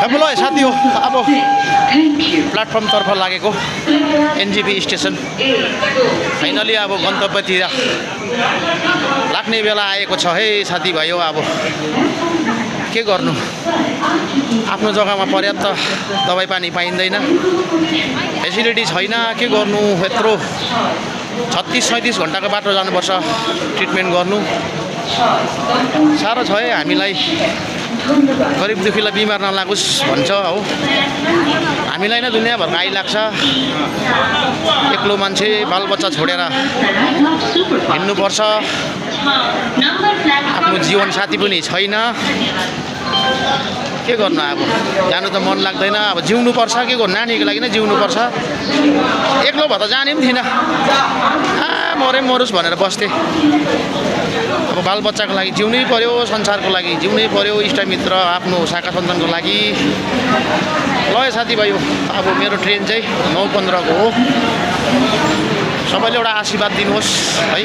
अब ल साथी हो अब प्लेटफर्मतर्फ लागेको एनजेपी स्टेसन फाइनली अब गन्तव्यतिर लाग्ने बेला आएको छ है साथीभाइ हो। अब के गर्नु, आफ्नो जग्गामा पर्याप्त दबाई पानी पाइँदैन, फेसिलिटी छैन, के गर्नु, यत्रो 36-37 घन्टाको बाटो जानुपर्छ ट्रिटमेन्ट गर्नु, साह्रो छ है। हामीलाई गरिब दुखीलाई बिमार नलागोस् भन्छ हो, हामीलाई नै दुनियाँभरको आइलाग्छ। एक्लो मान्छे बालबच्चा छोडेर हिँड्नुपर्छ, आफ्नो जीवन साथी पनि छैन, के गर्नु। अब जानु त मन लाग्दैन, अब जिउनुपर्छ, के गर्नु, नानीको लागि नै जिउनुपर्छ। एक्लो भए त जाने पनि थिइनँ, मरे मरोस् भनेर बस्थेँ। अब बालबच्चाको लागि जिउनै पर्यो, संसारको लागि जिउनै पर्यो, इष्टमित्र आफ्नो शाखा सन्तानको लागि। ल साथीभाइ हो, अब मेरो ट्रेन चाहिँ 9:15 को हो। सबैले एउटा आशीर्वाद दिनुहोस् है।